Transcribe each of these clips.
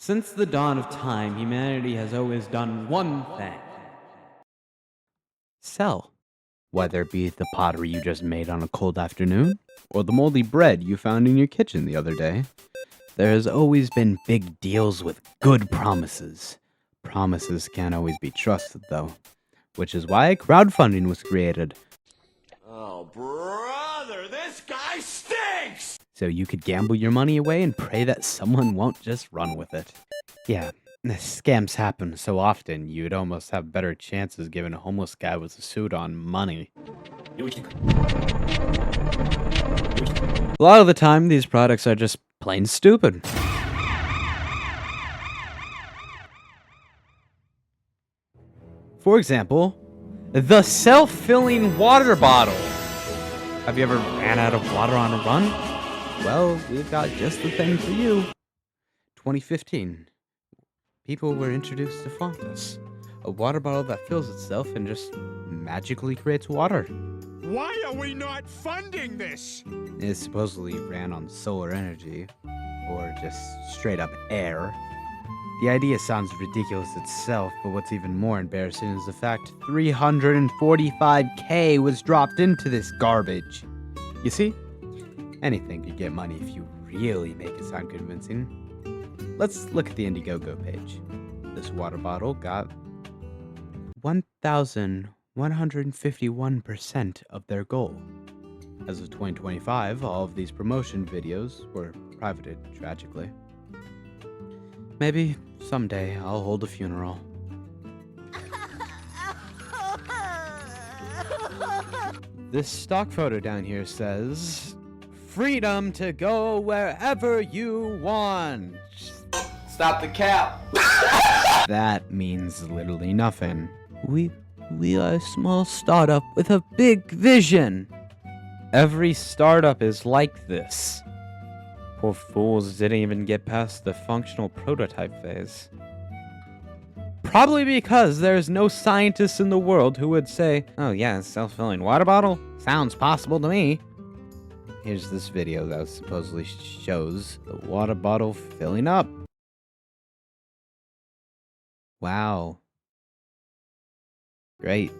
Since the dawn of time, humanity has always done one thing. Sell. Whether it be the pottery you just made on a cold afternoon, or the moldy bread you found in your kitchen the other day, there has always been big deals with good promises. Promises can't always be trusted, though, which is why crowdfunding was created. Oh, brother, this guy stinks! So you could gamble your money away and pray that someone won't just run with it. Yeah, scams happen so often, you'd almost have better chances giving a homeless guy with a suit on money. A lot of the time, these products are just plain stupid. For example, the self-filling water bottle. Have you ever ran out of water on a run? Well, we've got just the thing for you. 2015. People were introduced to Fontas, a water bottle that fills itself and just magically creates water. Why are we not funding this? It supposedly ran on solar energy, or just straight up air. The idea sounds ridiculous itself, but what's even more embarrassing is the fact 345K was dropped into this garbage. You see? Anything could get money if you really make it sound convincing. Let's look at the Indiegogo page. This water bottle got 1,151% of their goal. As of 2025, all of these promotion videos were privated, tragically. Maybe someday I'll hold a funeral. This stock photo down here says, "Freedom to go wherever you want." Stop the cap! That means literally nothing. We are a small startup with a big vision. Every startup is like this. Poor fools didn't even get past the functional prototype phase. Probably because there's no scientist in the world who would say, "Oh yeah, self-filling water bottle? Sounds possible to me." Here's this video that supposedly shows the water bottle filling up. Wow. Great.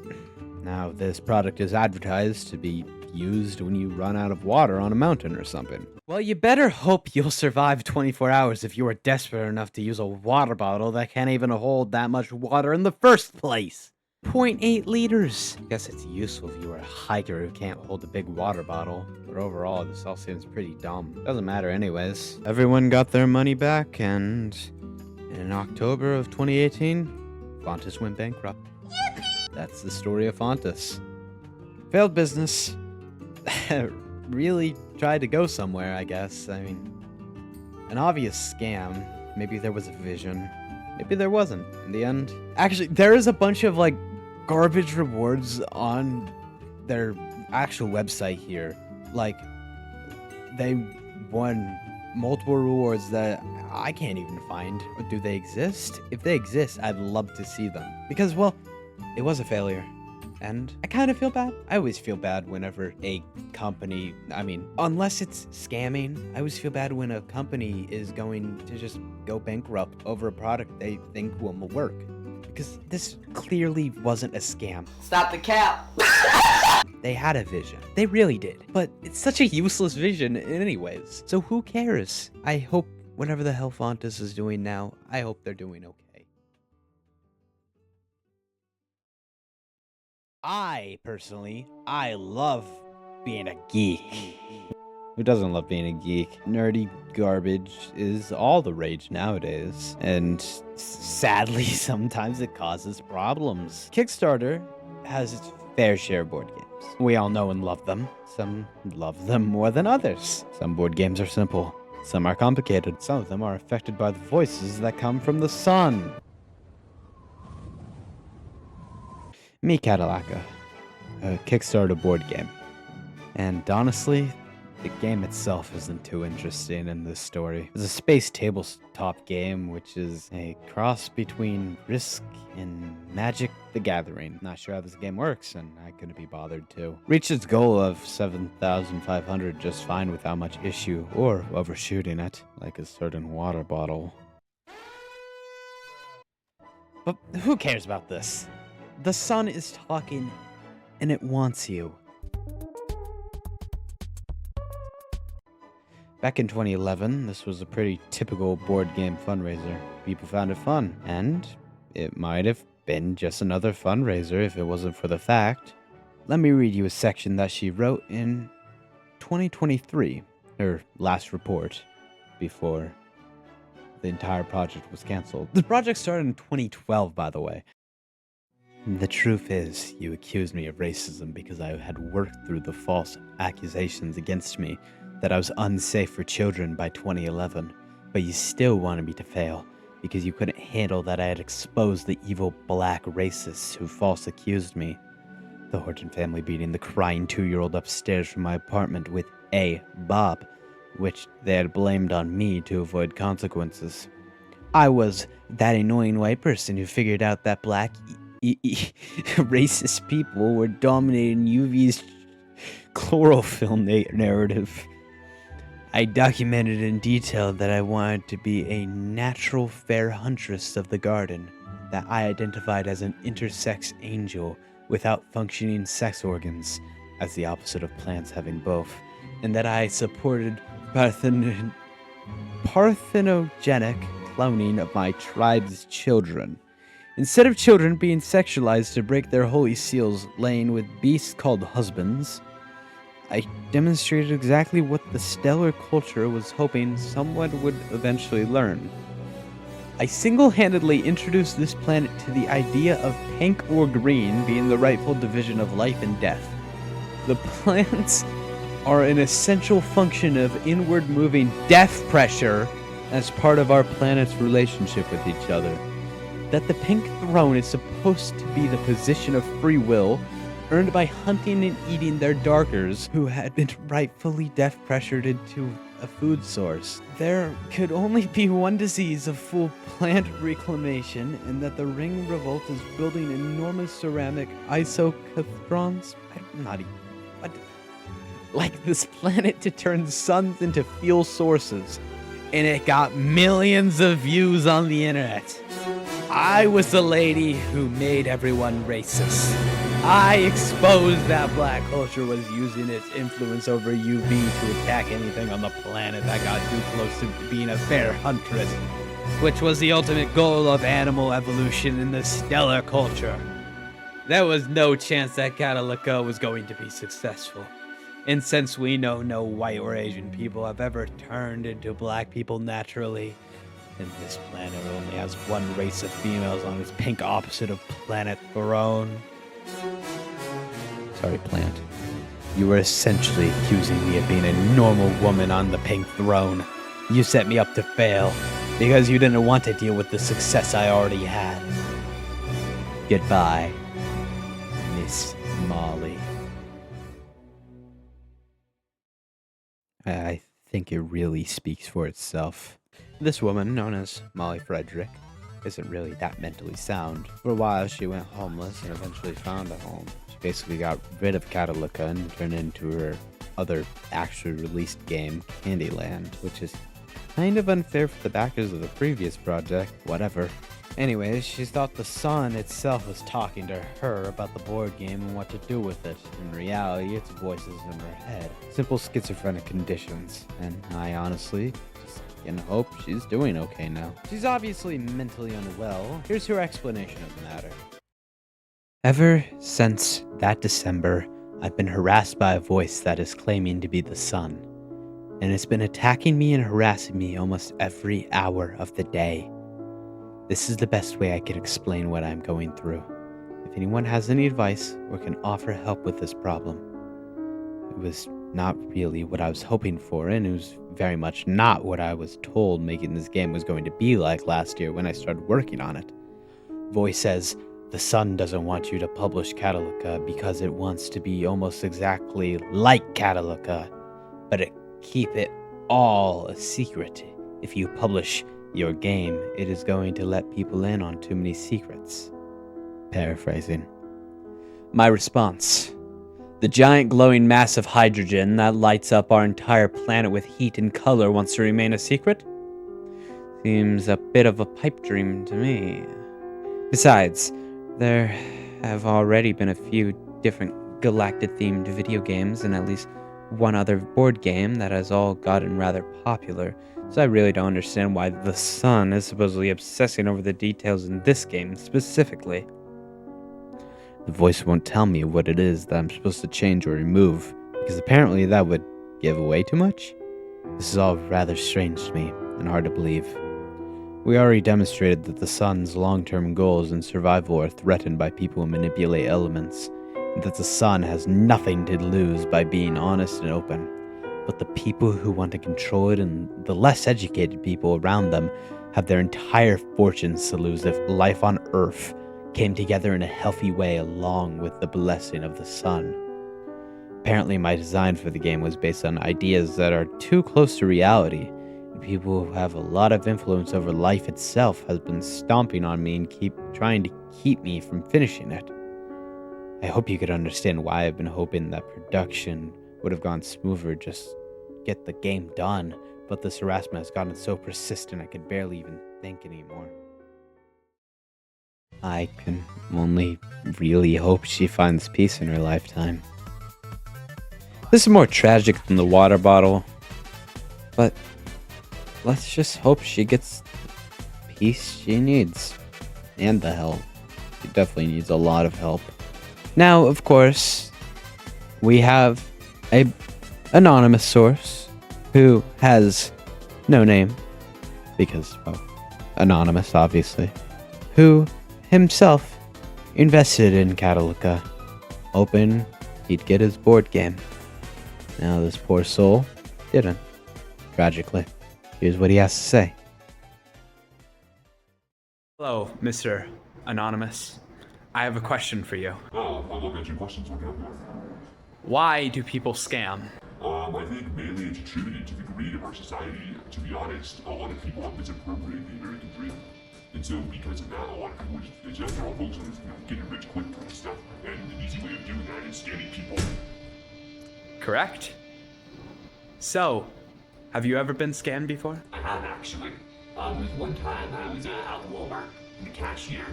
Now this product is advertised to be used when you run out of water on a mountain or something. Well, you better hope you'll survive 24 hours if you are desperate enough to use a water bottle that can't even hold that much water in the first place. 0.8 liters. I guess it's useful if you are a hiker who can't hold a big water bottle, but overall this all seems pretty dumb. Doesn't matter anyways. Everyone got their money back, and in October of 2018, Fontas went bankrupt. Yippee! That's the story of Fontas. Failed business. Really tried to go somewhere, I guess. I mean, an obvious scam. Maybe there was a vision. Maybe there wasn't in the end. Actually, there is a bunch of like garbage rewards on their actual website here. Like, they won multiple rewards that I can't even find. Or do they exist? If they exist, I'd love to see them. Because, well, it was a failure. And I kind of feel bad. I always feel bad whenever a company, unless it's scamming, I always feel bad when a company is going to just go bankrupt over a product they think will work. Because this clearly wasn't a scam. Stop the cap! They had a vision. They really did. But it's such a useless vision anyways. So who cares? I hope whatever the hell Fontas is doing now, I hope they're doing okay. I love being a geek. Who doesn't love being a geek? Nerdy garbage is all the rage nowadays. And sadly, sometimes it causes problems. Kickstarter has its fair share of board games. We all know and love them. Some love them more than others. Some board games are simple. Some are complicated. Some of them are affected by the voices that come from the sun. Me Cadillaca, a Kickstarter board game. And honestly, the game itself isn't too interesting in this story. It's a space tabletop game, which is a cross between Risk and Magic the Gathering. Not sure how this game works, and I couldn't be bothered to. Reached its goal of 7,500 just fine without much issue, or overshooting it, like a certain water bottle. But who cares about this? The sun is talking, and it wants you. Back in 2011, this was a pretty typical board game fundraiser. People found it fun, and it might have been just another fundraiser if it wasn't for the fact. Let me read you a section that she wrote in 2023, her last report, before the entire project was canceled. The project started in 2012, by the way. The truth is, you accused me of racism because I had worked through the false accusations against me that I was unsafe for children by 2011, but you still wanted me to fail because you couldn't handle that I had exposed the evil black racists who false accused me. The Horton family beating the crying 2-year-old upstairs from my apartment with a Bob, which they had blamed on me to avoid consequences. I was that annoying white person who figured out that black racist people were dominating UV's chlorophyll narrative. I documented in detail that I wanted to be a natural fair huntress of the garden, that I identified as an intersex angel without functioning sex organs, as the opposite of plants having both, and that I supported parthenogenic cloning of my tribe's children. Instead of children being sexualized to break their holy seals laying with beasts called husbands, I demonstrated exactly what the stellar culture was hoping someone would eventually learn. I single-handedly introduced this planet to the idea of pink or green being the rightful division of life and death. The plants are an essential function of inward-moving death pressure as part of our planet's relationship with each other. That the pink throne is supposed to be the position of free will, earned by hunting and eating their darkers who had been rightfully death pressured into a food source. There could only be one disease of full plant reclamation, and that the Ring Revolt is building enormous ceramic isocatrons. I'm not even... What? Like this planet to turn suns into fuel sources. And it got millions of views on the internet. I was the lady who made everyone racist. I exposed that black culture was using its influence over UV to attack anything on the planet that got too close to being a fair huntress, which was the ultimate goal of animal evolution in the stellar culture. There was no chance that Catalyca was going to be successful. And since we know no white or Asian people have ever turned into black people naturally, and this planet only has one race of females on its pink opposite of planet Throne. Sorry, plant. You were essentially accusing me of being a normal woman on the pink throne. You set me up to fail, because you didn't want to deal with the success I already had. Goodbye, Miss Molly. I think it really speaks for itself. This woman, known as Molly Frederick, isn't really that mentally sound. For a while, she went homeless and eventually found a home. She basically got rid of Catalyca and turned it into her other actually released game, Candyland, which is kind of unfair for the backers of the previous project. Whatever. Anyways, she thought the sun itself was talking to her about the board game and what to do with it. In reality, it's voices in her head. Simple schizophrenic conditions. And I honestly just can hope she's doing okay now. She's obviously mentally unwell. Here's her explanation of the matter. Ever since that December, I've been harassed by a voice that is claiming to be the sun. And it's been attacking me and harassing me almost every hour of the day. This is the best way I can explain what I'm going through. If anyone has any advice or can offer help with this problem. It was not really what I was hoping for, and it was very much not what I was told making this game was going to be like last year when I started working on it. Voice says, the sun doesn't want you to publish Catalyca because it wants to be almost exactly like Catalyca, but it keep it all a secret. If you publish your game, it is going to let people in on too many secrets. Paraphrasing. My response. The giant glowing mass of hydrogen that lights up our entire planet with heat and color wants to remain a secret? Seems a bit of a pipe dream to me. Besides, there have already been a few different galactic-themed video games and at least one other board game that has all gotten rather popular, so I really don't understand why the sun is supposedly obsessing over the details in this game specifically. The voice won't tell me what it is that I'm supposed to change or remove, because apparently that would give away too much. This is all rather strange to me, and hard to believe. We already demonstrated that the sun's long-term goals and survival are threatened by people who manipulate elements, and that the sun has nothing to lose by being honest and open. But the people who want to control it and the less educated people around them have their entire fortunes to lose if life on Earth came together in a healthy way along with the blessing of the sun. Apparently my design for the game was based on ideas that are too close to reality. People who have a lot of influence over life itself has been stomping on me and trying to keep me from finishing it. I hope you could understand why I've been hoping that production would have gone smoother, just get the game done, but this harassment has gotten so persistent I could barely even think anymore. I can only really hope she finds peace in her lifetime. This is more tragic than the water bottle, but let's just hope she gets the peace she needs. And the help. She definitely needs a lot of help. Now, of course, we have a anonymous source who has no name. Because, well, anonymous, obviously. Who himself invested in Cataluca, hoping he'd get his board game. Now this poor soul didn't, tragically. Here's what he has to say. Hello, Mr. Anonymous. I have a question for you. Oh, I'll look at your questions again. Why do people scam? I think mainly it's attributed to the greed of our society. To be honest, a lot of people have misappropriated the American dream. And so because of that, a lot of people they're all focused on getting rich quick kind of stuff. And the easy way of doing that is scamming people. Correct? So, have you ever been scammed before? I have actually. There was one time I was at Walmart, and the cashier,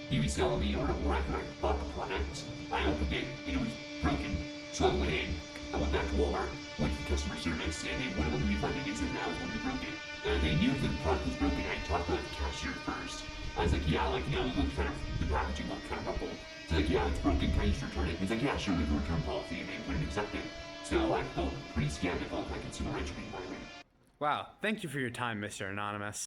he was telling me what I bought the product. I opened it, and it was broken. So I went in, I went back to Walmart, went to customer service, and they wouldn't let me refund it. They said that was when they broke it. And they knew that the product was broken. I talked to the cashier first. I was like, yeah, like, you know, it looks kind of, the packaging looked kind of ruffled. So like, yeah, it's broken, can I just return it? He's like, yeah, sure, we have a return policy, and they wouldn't accept it. So I felt pretty scammed. I felt like consumer entry violation. Wow, thank you for your time, Mr. Anonymous.